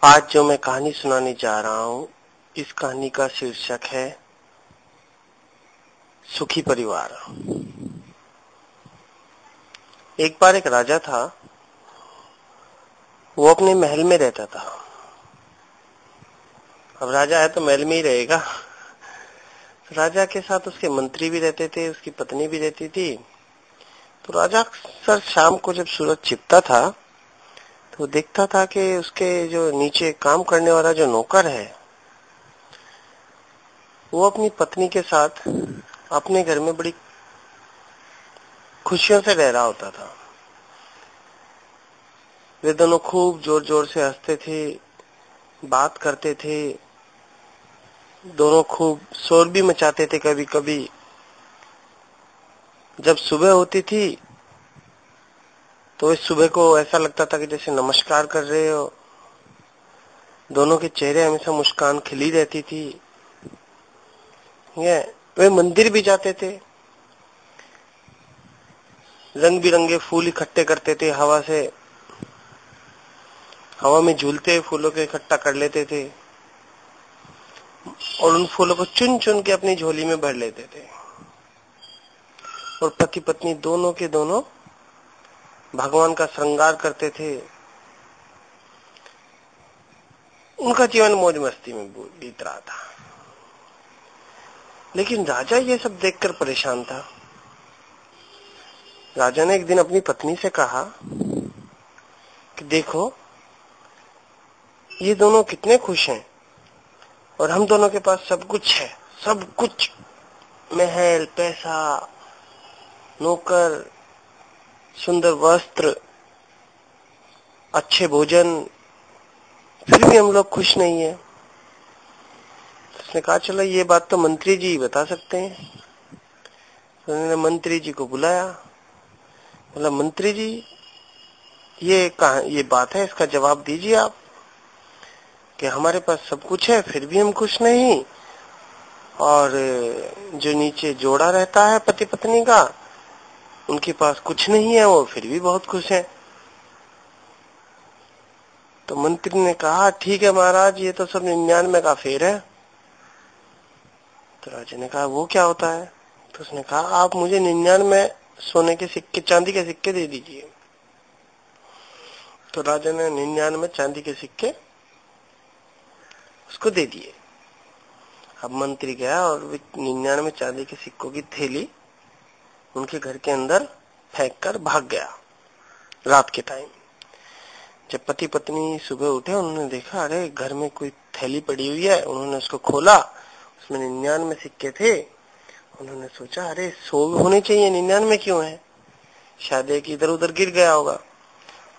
आज जो मैं कहानी सुनाने जा रहा हूं, इस कहानी का शीर्षक है सुखी परिवार। एक बार एक राजा था। वो अपने महल में रहता था। अब राजा है तो महल में ही रहेगा। राजा के साथ उसके मंत्री भी रहते थे, उसकी पत्नी भी रहती थी। तो राजा अक्सर शाम को जब सूरज छिपता था तो देखता था कि उसके जो नीचे काम करने वाला जो नौकर है, वो अपनी पत्नी के साथ अपने घर में बड़ी खुशियों से रह रहा होता था। वे दोनों खूब जोर जोर से हंसते थे, बात करते थे, दोनों खूब शोर भी मचाते थे। कभी कभी जब सुबह होती थी तो इस सुबह को ऐसा लगता था कि जैसे नमस्कार कर रहे हो। दोनों के चेहरे हमेशा मुस्कान खिली रहती थी। ये वे मंदिर भी जाते थे, रंग बिरंगे फूल इकट्ठे करते थे, हवा में झूलते फूलों के इकट्ठा कर लेते थे और उन फूलों को चुन चुन के अपनी झोली में भर लेते थे। और पति पत्नी दोनों के दोनों भगवान का श्रृंगार करते थे। उनका जीवन मौज मस्ती में बीत रहा था। लेकिन राजा ये सब देखकर परेशान था। राजा ने एक दिन अपनी पत्नी से कहा कि देखो, ये दोनों कितने खुश हैं और हम दोनों के पास सब कुछ है, सब कुछ, महल, पैसा, नौकर, सुंदर वस्त्र, अच्छे भोजन, फिर भी हम लोग खुश नहीं है। उसने कहा चलो ये बात तो मंत्री जी बता सकते हैं। तो उन्होंने मंत्री जी को बुलाया। बोला, मंत्री जी, ये बात है, इसका जवाब दीजिए आप कि हमारे पास सब कुछ है फिर भी हम खुश नहीं, और जो नीचे जोड़ा रहता है पति पत्नी का, उनके पास कुछ नहीं है, वो फिर भी बहुत खुश है। तो मंत्री ने कहा, ठीक है महाराज, ये तो सब 99 का फेर है। तो राजा ने कहा, वो क्या होता है? तो उसने कहा, आप मुझे 99 सोने के सिक्के, चांदी के सिक्के दे दीजिए। तो राजा ने 99 चांदी के सिक्के उसको दे दिए। अब मंत्री गया और 99 चांदी के सिक्कों की थैली उनके घर के अंदर फेंक कर भाग गया। रात के टाइम जब पति पत्नी सुबह उठे, उन्होंने देखा, अरे घर में कोई थैली पड़ी हुई है। उन्होंने उसको खोला, उसमें 99 सिक्के थे। उन्होंने सोचा, अरे 100 होने चाहिए, 99 क्यों है? शायद एक इधर उधर गिर गया होगा।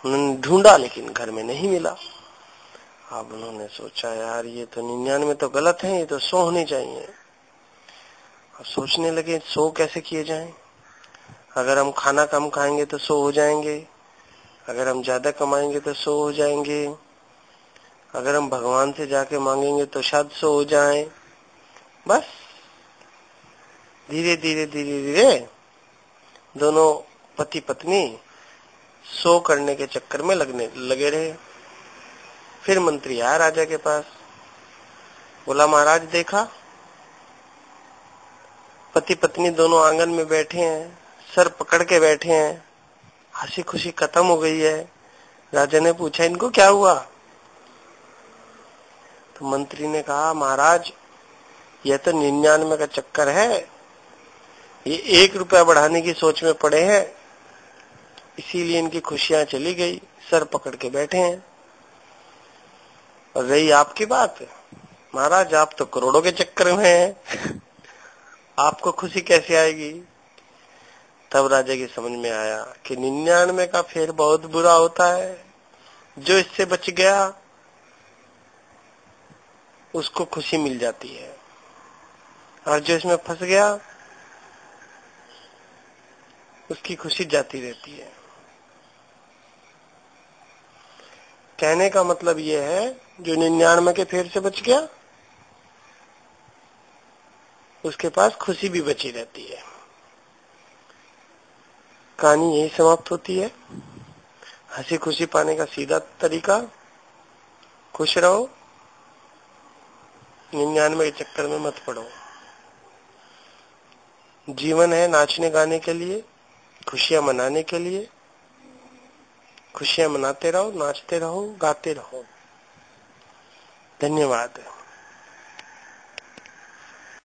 उन्होंने ढूंढा लेकिन घर में नहीं मिला। अब उन्होंने सोचा, यार ये तो 99 तो गलत है, ये तो 100 होने चाहिए। अब सोचने लगे 100 कैसे किए जाएं। अगर हम खाना कम खाएंगे तो 100 हो जाएंगे, अगर हम ज्यादा कमाएंगे तो 100 हो जाएंगे, अगर हम भगवान से जाके मांगेंगे तो शायद 100 हो जाए। बस धीरे धीरे धीरे धीरे दोनों पति पत्नी 100 करने के चक्कर में लगे रहे। फिर मंत्री आया राजा के पास। बोला, महाराज देखा, पति पत्नी दोनों आंगन में बैठे हैं, सर पकड़ के बैठे हैं, हंसी खुशी खत्म हो गई है। राजा ने पूछा, इनको क्या हुआ? तो मंत्री ने कहा, महाराज यह तो 99 का चक्कर है, ये 1 रुपया बढ़ाने की सोच में पड़े हैं, इसीलिए इनकी खुशियां चली गई, सर पकड़ के बैठे हैं। और रही आपकी बात, महाराज आप तो करोड़ों के चक्कर में हैं, आपको खुशी कैसे आएगी? तब राजा की समझ में आया कि 99 का फेर बहुत बुरा होता है। जो इससे बच गया उसको खुशी मिल जाती है, और जो इसमें फंस गया उसकी खुशी जाती रहती है। कहने का मतलब ये है, जो 99 के फेर से बच गया उसके पास खुशी भी बची रहती है। कहानी यही समाप्त होती है। हंसी खुशी पाने का सीधा तरीका, खुश रहो, 99 के चक्कर में मत पड़ो। जीवन है नाचने गाने के लिए, खुशियां मनाने के लिए। खुशियां मनाते रहो, नाचते रहो, गाते रहो। धन्यवाद।